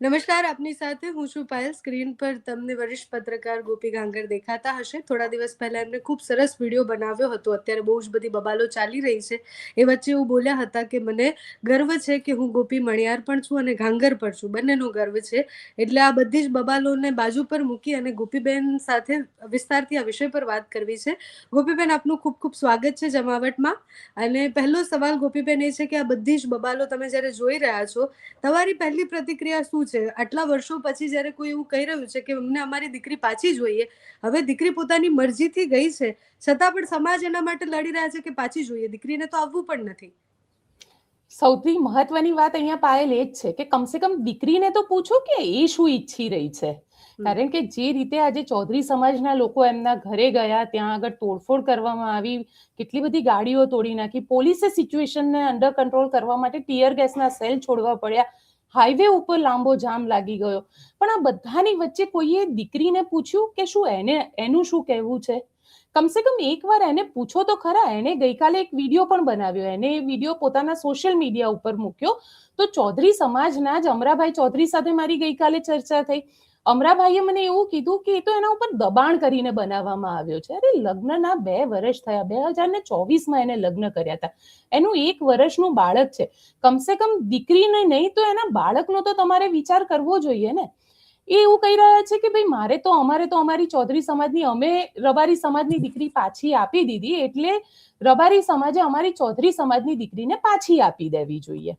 નમસ્કાર, આપની સાથે હું છું પાયલ. સ્ક્રીન પર તમને વરિષ્ઠ પત્રકાર ગોપી ગાંગર દેખાતા હશે. થોડા દિવસ પહેલા એમને ખૂબ સરસ વિડીયો બનાવ્યો હતો. અત્યારે બહુ જ બધી બબાલો ચાલી રહી છે. એ વચ્ચે એવું બોલ્યા હતા કે મને ગર્વ છે કે હું ગોપી મણિયાર પણ છું અને ગાંગર પણ છું, બંનેનો ગર્વ છે. એટલે આ બધી જ બબાલોને બાજુ પર મૂકી અને ગોપીબેન સાથે વિસ્તારથી આ વિષય પર વાત કરવી છે. ગોપીબેન, આપનું ખૂબ ખૂબ સ્વાગત છે જમાવટમાં. અને પહેલો સવાલ ગોપીબેન એ છે કે આ બધી જ બબાલો તમે જ્યારે જોઈ રહ્યા છો, તમારી પહેલી પ્રતિક્રિયા શું છે? આટલા વર્ષો પછી જ્યારે કોઈ એવું કહી રહ્યું છે કે અમને અમારી દીકરી પાછી જોઈએ, હવે દીકરી પોતાની મરજીથી ગઈ છે, છતાં પણ સમાજ એના માટે લડી રહ્યા છે કે પાછી જોઈએ, દીકરીને તો આવવું પણ નથી. સૌથી મહત્વની વાત અહીંયા પાયલ એ જ છે કે કમસે કમ દીકરીને તો પૂછો કે એ શું ઈચ્છી રહી છે. કારણ કે જે રીતે આજે ચૌધરી સમાજના લોકો એમના ઘરે ગયા, ત્યાં આગળ તોડફોડ કરવામાં આવી, કેટલી બધી ગાડીઓ તોડી નાખી, પોલીસે સિચ્યુએશનને અંડર કંટ્રોલ કરવા માટે ટીયર ગેસના સેલ છોડવા પડ્યા, હાઈવે ઉપર લાંબો જામ લાગી ગયો. પણ આ બધાની વચ્ચે કોઈએ દીકરીને પૂછ્યું કે શું એનું શું કહેવું છે? કમસે કમ એકવાર એને પૂછો તો ખરા. એને ગઈકાલે એક વિડીયો પણ બનાવ્યો, એને એ વિડીયો પોતાના સોશિયલ મીડિયા ઉપર મૂક્યો. તો ચૌધરી સમાજના જ અમરાભાઈ ચૌધરી સાથે મારી ગઈકાલે ચર્ચા થઈ. અમરાભાઈએ મને એવું કીધું કે એ તો એના ઉપર દબાણ કરીને બનાવવામાં આવ્યો છે. અરે લગ્નના 2 વર્ષ થયા, 2024માં એને લગ્ન કર્યા હતા. એનું 1 વર્ષનું બાળક છે. કમસે કમ દીકરીને નહીં તો એના બાળકનો તો તમારે વિચાર કરવો જોઈએ ને. એ એવું કહી રહ્યા છે કે ભાઈ અમારે તો અમારી ચૌધરી સમાજની, અમે રબારી સમાજની દીકરી પાછી આપી દીધી, એટલે રબારી સમાજે અમારી ચૌધરી સમાજની દીકરીને પાછી આપી દેવી જોઈએ.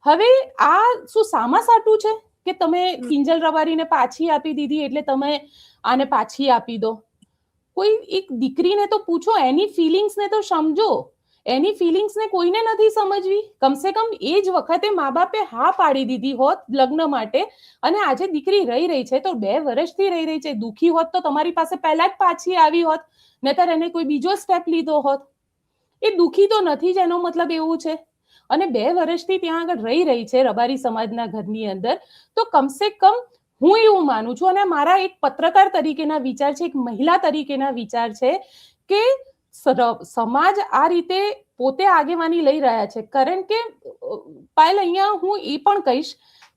હવે આ શું સામા સાટું છે કે તમે કિંજલ રબારીને પાછી આપી દીધી એટલે તમે આને પાછી આપી દો? કોઈ એક દીકરીને તો પૂછો, એની ફિલિંગ્સને તો સમજો. એની ફિલિંગ્સને કોઈને નથી સમજવી. કમસે કમ એ જ વખતે મા બાપે હા પાડી દીધી હોત લગ્ન માટે, અને આજે દીકરી રહી છે તો 2 વર્ષથી રહી છે. દુખી હોત તો તમારી પાસે પહેલા જ પાછી આવી હોત, નહીતર એને કોઈ બીજો સ્ટેપ લીધો હોત. એ દુખી તો નથી જ, એનો મતલબ એવું છે. અને 2 વર્ષથી ત્યાં આગળ રહી છે રબારી સમાજના ઘરની અંદર, તો કમસે કમ હું એવું માનું છું, અને મારા એક પત્રકાર તરીકેના વિચાર છે, એક મહિલા તરીકેના વિચાર છે કે સમાજ આ રીતે પોતે આગેવાની લઈ રહ્યા છે. કારણ કે પાયલ, અહીંયા હું એ પણ કહીશ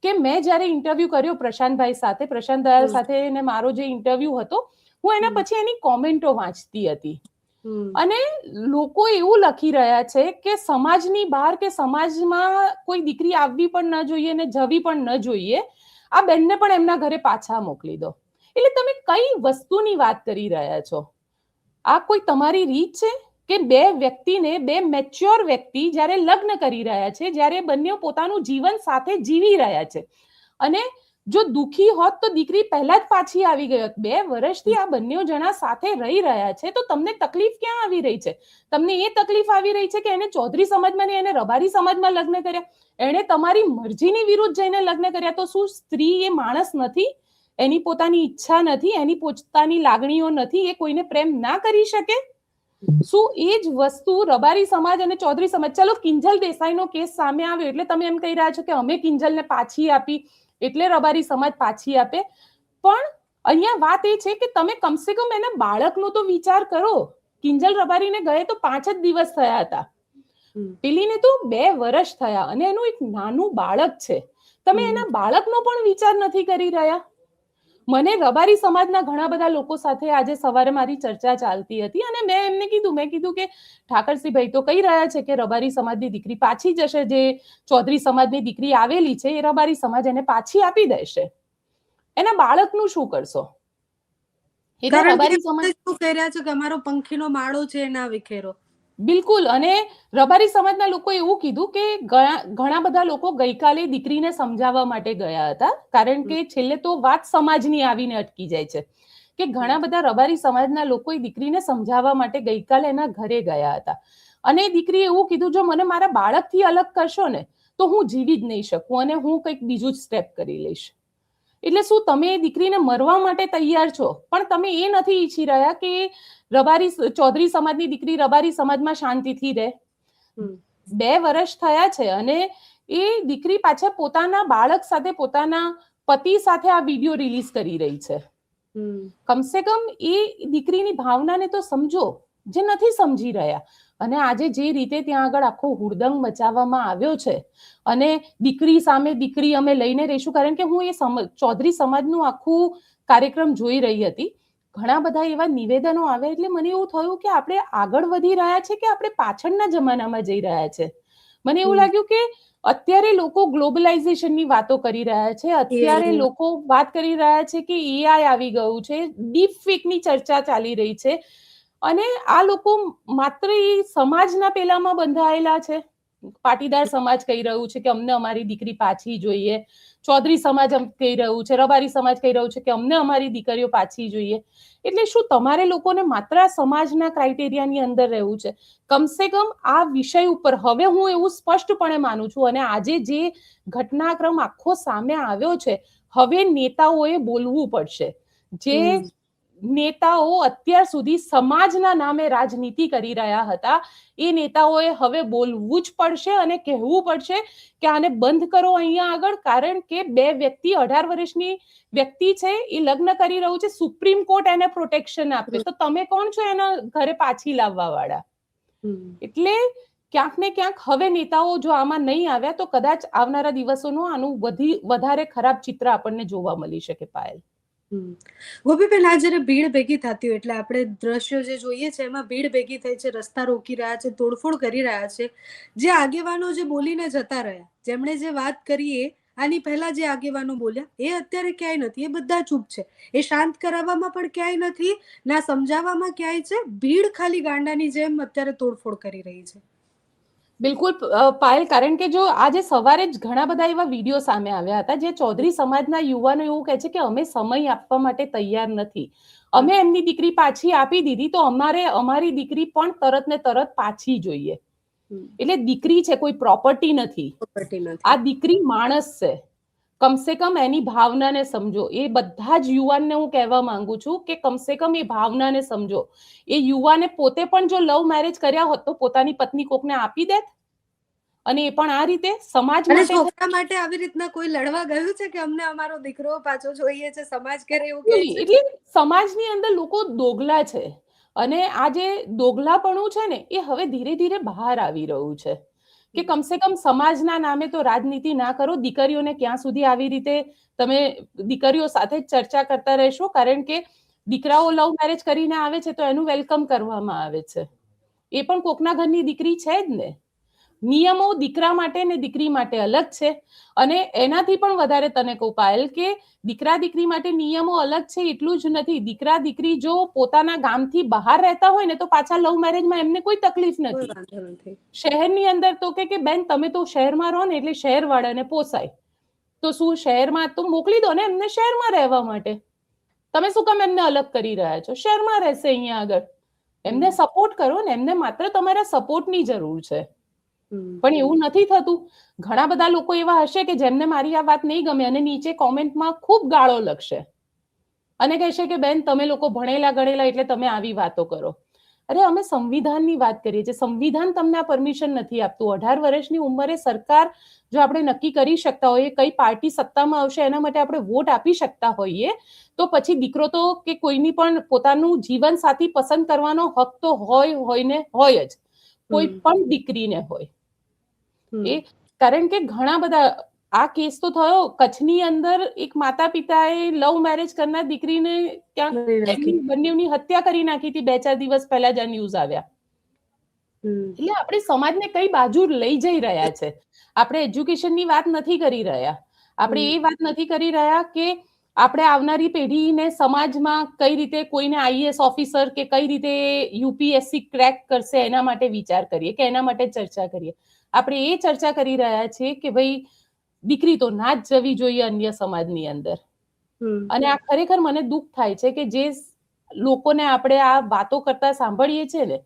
કે મેં જ્યારે ઇન્ટરવ્યુ કર્યો પ્રશાંતભાઈ સાથે, પ્રશાંત દયાલ સાથે, ને મારો જે ઇન્ટરવ્યુ હતો, હું એના પછી એની કોમેન્ટો વાંચતી હતી. અને લોકો એવું લખી રહ્યા છે કે સમાજની બહાર કે સમાજમાં કોઈ દીકરી આવવી પણ ન જોઈએ ને જવી પણ ન જોઈએ, આ બેનને પણ એમના ઘરે પાછા મોકલી દો. એટલે તમે કઈ વસ્તુની વાત કરી રહ્યા છો? આ કોઈ તમારી રીત છે કે 2 વ્યક્તિને, 2 મેચ્યોર વ્યક્તિ જ્યારે લગ્ન કરી રહ્યા છે, જ્યારે બંને પોતાનું જીવન સાથે જીવી રહ્યા છે, અને જો દુખી હોત તો દીકરી પહેલા જ પાછી આવી ગઈ હોત. 2 વર્ષથી આ બંને જણા સાથે રહી રહ્યા છે, તો તમને તકલીફ ક્યાં આવી રહી છે? તમને એ તકલીફ આવી રહી છે કે એને ચૌધરી સમાજમાં ને એને રબારી સમાજમાં લગ્ન કર્યા, એને તમારી મરજીની વિરુદ્ધ જઈને લગ્ન કર્યા. તો શું સ્ત્રી એ માણસ નથી? એની પોતાની ઈચ્છા નથી? એની પોતાની લાગણીઓ નથી? એ કોઈને પ્રેમ ના કરી શકે? શું એ જ વસ્તુ રબારી સમાજ અને ચૌધરી સમાજ? ચલો, કિંજલ દેસાઈનો કેસ સામે આવ્યો એટલે તમે એમ કહી રહ્યા છો કે અમે કિંજલને પાછી આપી એટલે રબારી સમાજ પાછી આપે. પણ અહીંયા વાત એ છે કે તમે કમસે કમ એના બાળકનો તો વિચાર કરો. કિંજલ રબારીને ગયે તો 5 જ દિવસ થયા હતા, પેલીને તો 2 વર્ષ થયા, અને એનું એક નાનું બાળક છે. તમે એના બાળકનો પણ વિચાર નથી કરી રહ્યા. મને રબારી સમાજના ઘણા બધા લોકો સાથે આજે સવારે મારી ચર્ચા ચાલતી હતી, અને મેં એમને કીધું કે ઠાકરસિંહભાઈ તો કહી રહ્યા છે કે રબારી સમાજની દીકરી પાછી જશે, જે ચૌધરી સમાજની દીકરી આવેલી છે એ રબારી સમાજ એને પાછી આપી દેશે. એના બાળકનું શું કરશો? એટલે રબારી સમાજ શું કહી રહ્યા છો કે અમારો પંખીનો માળો છે ના વિખેરો. બિલકુલ. અને રબારી સમાજના લોકો એવું કીધું કે ઘણા બધા લોકો ગઈકાલે દીકરીને સમજાવવા માટે ગયા હતા, કારણ કે છેલ્લે તો વાત સમાજની આવીને અટકી જાય છે, કે ઘણા બધા રબારી સમાજના લોકો દીકરીને સમજાવવા માટે ગઈકાલે એના ઘરે ગયા હતા, અને દીકરીએ એવું કીધું, જો મને મારા બાળકથી અલગ કરશો ને તો હું જીવી જ નહીં શકું, અને હું કંઈક બીજું જ સ્ટેપ કરી લઈશ. એટલે શું તમે એ દીકરીને મરવા માટે તૈયાર છો, પણ તમે એ નથી ઈચ્છી રહ્યા કે ચૌધરી સમાજની દીકરી રબારી સમાજમાં શાંતિથી રહે? 2 વર્ષ થયા છે, અને એ દીકરી પાછા પોતાના બાળક સાથે, પોતાના પતિ સાથે આ વિડીયો રિલીઝ કરી રહી છે. કમસે કમ એ દીકરીની ભાવનાને તો સમજો. જે નથી સમજી રહ્યા. અને આજે જે રીતે ત્યાં આગળ આખો હુડદંગ મચાવવામાં આવ્યો છે અને દીકરી સામે દીકરી અમે લઈને રહીશું, કારણ કે હું એ ચૌધરી સમાજનું આખું કાર્યક્રમ જોઈ રહી હતી. ઘણા બધા એવા નિવેદનો આવે એટલે મને એવું થયું કે આપણે આગળ વધી રહ્યા છે કે આપણે પાછળના જમાનામાં જઈ રહ્યા છે. મને એવું લાગ્યું કે અત્યારે લોકો ગ્લોબલાઇઝેશનની વાતો કરી રહ્યા છે. અત્યારે લોકો વાત કરી રહ્યા છે કે એઆઈ આવી ગયું છે, ડીપ ફેકની ચર્ચા ચાલી રહી છે. અને આ લોકો માત્ર એ સમાજના પેલામાં બંધાયેલા છે. પાટીદાર સમાજ કહી રહ્યું છે કે અમને અમારી દીકરી પાછી જોઈએ, ચૌધરી સમાજ કહી રહ્યું છે, રબારી સમાજ કહી રહ્યું છે કે અમને અમારી દીકરીઓ પાછી જોઈએ. એટલે શું તમારે લોકોને માત્ર આ સમાજના ક્રાઇટેરિયાની અંદર રહેવું છે? કમસે કમ આ વિષય ઉપર હવે હું એવું સ્પષ્ટપણે માનું છું, અને આજે જે ઘટનાક્રમ આખો સામે આવ્યો છે, હવે નેતાઓએ બોલવું પડશે. જે નેતાઓ અત્યાર સુધી સમાજના નામે રાજનીતિ કરી રહ્યા હતા, એ નેતાઓએ હવે બોલવું જ પડશે અને કહેવું પડશે કે આને બંધ કરો અહીંયા આગળ. કારણ કે બે વ્યક્તિ, 18 વર્ષની વ્યક્તિ છે, એ લગ્ન કરી રહ્યું છે, સુપ્રીમ કોર્ટ એને પ્રોટેક્શન આપે, તો તમે કોણ છો એના ઘરે પાછી લાવવા વાળા? એટલે ક્યાંક ને ક્યાંક હવે નેતાઓ જો આમાં નહીં આવ્યા તો કદાચ આવનારા દિવસોનું આનું વધારે ખરાબ ચિત્ર આપણને જોવા મળી શકે. પાયલ, ગોપીબેન, આ જ્યારે ભીડ ભેગી થતી હોય એટલે આપણે દ્રશ્યો જે જોઈએ છે એમાં ભીડ ભેગી થઈ છે, રસ્તા રોકી રહ્યા છે, તોડફોડ કરી રહ્યા છે. જે આગેવાનો જે બોલીને જતા રહ્યા, જેમણે જે વાત કરી, આની પહેલા જે આગેવાનો બોલ્યા, એ અત્યારે ક્યાંય નથી. એ બધા ચૂપ છે. એ શાંત કરાવવામાં પણ ક્યાંય નથી, ના સમજાવવામાં ક્યાંય છે. ભીડ ખાલી ગાંડાની જેમ અત્યારે તોડફોડ કરી રહી છે. બિલકુલ પાયલ, કારણ કે જો આજે સવારે જ ઘણા બધા એવા વિડીયો સામે આવ્યા હતા જે ચૌધરી સમાજના યુવાનો એવું કહે છે કે અમે સમય આપવા માટે તૈયાર નથી, અમે એમની દીકરી પાછી આપી દીધી તો અમારે અમારી દીકરી પણ તરત ને તરત પાછી જોઈએ. એટલે દીકરી છે, કોઈ પ્રોપર્ટી નથી. આ દીકરી માણસ છે. કમસે કમ એની ભાવનાને સમજો. એ બધા જ યુવાનને હું કહેવા માંગુ છું કે કમસે કમ એ ભાવનાને સમજો. એ યુવાને પોતે પણ જો લવ મેરેજ કર્યા હોત તો પોતાની પત્ની કોકને આપી દેત, અને એ પણ આ રીતે સમાજ માટે. છોકરા માટે આવી રીતના કોઈ લડવા ગયું છે કે અમને અમારો દીકરો પાછો જોઈએ છે, સમાજ કરે એવું કહે છે? એટલે સમાજની અંદર લોકો દોગલા છે, અને આ જે દોગલાપણું છે ને એ હવે ધીરે ધીરે બહાર આવી રહ્યું છે કે કમસે કમ સમાજના નામે તો રાજનીતિ ના કરો. દીકરીઓને ક્યાં સુધી આવી રીતે તમે દીકરીઓ સાથે ચર્ચા કરતા રહેશો? કારણ કે દીકરાઓ લવ મેરેજ કરીને આવે છે તો એનું વેલકમ કરવામાં આવે છે. એ પણ કોકના ઘરની દીકરી છે જ ને. નિયમો દીકરા માટે ને દીકરી માટે અલગ છે. અને એનાથી પણ વધારે તને કહું પાયલ કે દીકરા દીકરી માટે નિયમો અલગ છે એટલું જ નથી. દીકરા દીકરી જો પોતાના ગામથી બહાર રહેતા હોય ને તો પાછા લવ મેરેજમાં એમને કોઈ તકલીફ નથી. શહેરની અંદર તો કે બેન તમે તો શહેરમાં રહો ને એટલે શહેર વાળાને પોસાય, તો શું શહેરમાં તો મોકલી દો ને એમને શહેરમાં રહેવા માટે. તમે શું કામ એમને અલગ કરી રહ્યા છો? શહેરમાં રહેશે અહીંયા આગળ. એમને સપોર્ટ કરો ને, એમને માત્ર તમારા સપોર્ટની જરૂર છે. પણ એવું નથી થતું. ઘણા બધા લોકો એવા હશે કે જેમને મારી આ વાત નહીં ગમે અને નીચે કોમેન્ટમાં ખૂબ ગાળો લખશે અને કહેશે કે બેન તમે લોકો ભણેલા ગણેલા એટલે તમે આવી વાતો કરો. અરે અમે સંવિધાનની વાત કરીએ છીએ. સંવિધાન તમને આ પરમિશન નથી આપતું. 18 વર્ષની ઉંમરે સરકાર જો આપણે નક્કી કરી શકતા હોઈએ કઈ પાર્ટી સત્તામાં આવશે એના માટે આપણે વોટ આપી શકતા હોઈએ, તો પછી દીકરો તો કે કોઈની પણ પોતાનું જીવન સાથી પસંદ કરવાનો હક તો હોય ને હોય જ, કોઈ પણ દીકરીને હોય. એ કારણ કે ઘણા બધા આ કેસ તો થયો કચ્છની અંદર. એક માતા પિતાએ લવ મેરેજ કરનાર દીકરીને ક્યાંક બંનેની હત્યા કરી નાખી હતી 2-4 દિવસ પહેલા જ આ ન્યૂઝ આવ્યા. એટલે આપણે સમાજને કઈ બાજુ લઈ જઈ રહ્યા છે? આપણે એજ્યુકેશનની વાત નથી કરી રહ્યા. આપણે એ વાત નથી કરી રહ્યા કે આપણે આવનારી પેઢીને સમાજમાં કઈ રીતે કોઈને આઈએએસ ઓફિસર કે કઈ રીતે યુપીએસસી ક્રેક કરશે એના માટે વિચાર કરીએ કે એના માટે ચર્ચા કરીએ. આપણે એ ચર્ચા કરી રહ્યા છીએ કે ભાઈ દીકરી તો ના જ જવી જોઈએ અન્ય સમાજની અંદર. અને આ ખરેખર મને દુઃખ થાય છે કે જે લોકોને આપણે આ વાતો કરતા સાંભળીએ છીએ ને,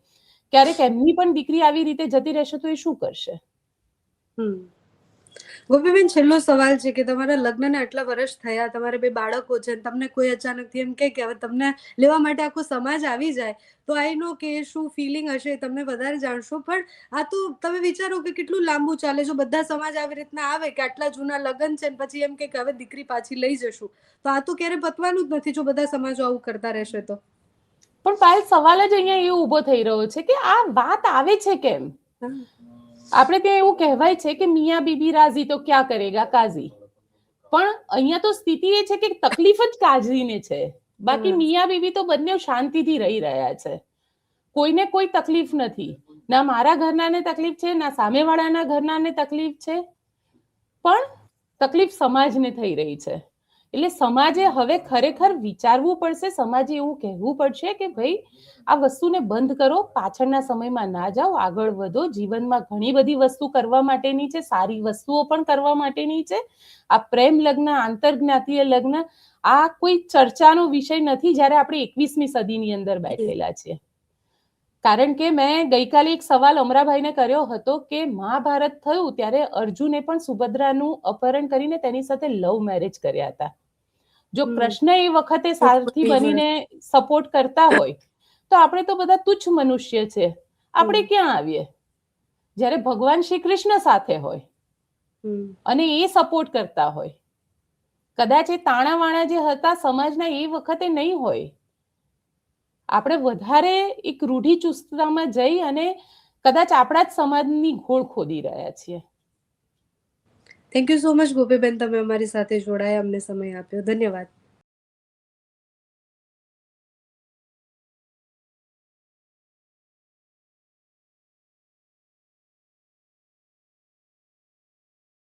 ક્યારેક એમની પણ દીકરી આવી રીતે જતી રહેશે તો એ શું કરશે? ગોપીબેન, છેલ્લો સવાલ છે કે તમારા લગ્નને આટલા વર્ષ થયા, તમારે 2 બાળકો છે, તમને કોઈ અચાનકથી એમ કે હવે તમને લેવા માટે આખો સમાજ આવી જાય, તો આઈ નો કે શું ફિલિંગ હશે તમે વધારે જાણશો. પણ આ તો તમે વિચારો કે કેટલું લાંબુ ચાલે. જો બધા સમાજ આવી રીતના આવે કે આટલા જૂના લગ્ન છે પછી એમ કે હવે દીકરી પાછી લઈ જશું, તો આ તો ક્યારે પતવાનું જ નથી જો બધા સમાજો આવું કરતા રહેશે તો. પણ પાયલ સવાલ જ અહીંયા એ ઉભો થઈ રહ્યો છે કે આ વાત આવે છે કેમ? આપણે ત્યાં એવું કહેવાય છે કે મિયા બીબી રાજી તો ક્યાં કરેગા કાઝી, પણ અહીંયા તો સ્થિતિ એ છે કે તકલીફ જ કાઝીને છે, બાકી મિયા બીબી તો બંને શાંતિથી રહી રહ્યા છે. કોઈને કોઈ તકલીફ નથી, ના મારા ઘરનાને તકલીફ છે, ના સામેવાળાના ઘરનાને તકલીફ છે, પણ તકલીફ સમાજને થઈ રહી છે. એટલે સમાજે હવે ખરેખર વિચારવું પડશે, સમાજે એવું કહેવું પડશે કે ભાઈ આ વસ્તુને બંધ કરો, પાછળના સમયમાં ના જાઓ, આગળ વધો. જીવનમાં ઘણી બધી વસ્તુ કરવા માટેની છે, સારી વસ્તુઓ પણ કરવા માટેની છે. આ પ્રેમ લગ્ન, આંતરજ્ઞાતીય લગ્ન આ કોઈ ચર્ચાનો વિષય નથી જ્યારે આપણે 21મી સદીની અંદર બેઠેલા છીએ. કારણ કે મેં ગઈકાલે એક સવાલ અમરાભાઈને કર્યો હતો કે મહાભારત થયું ત્યારે અર્જુને પણ સુભદ્રાનું અપહરણ કરીને તેની સાથે લવ મેરેજ કર્યા હતા. જો કૃષ્ણ એ વખતે સારથી બનીને સપોર્ટ કરતા હોય તો આપણે તો બધા તુચ્છ મનુષ્ય છે, આપણે ક્યાં આવીએ? જ્યારે ભગવાન શ્રી કૃષ્ણ સાથે હોય અને એ સપોર્ટ કરતા હોય, કદાચ એ તાણાવાણા જે હતા સમાજના એ વખતે નહીં હોય. આપણે વધારે એક રૂઢિચુસ્તતામાં જઈ અને કદાચ આપણા જ સમાજની ઘોળ ખોદી રહ્યા છીએ. Thank you so much Gopiben, તમે અમારી સાથે જોડાયા, અમને સમય આપ્યો. ધન્યવાદ.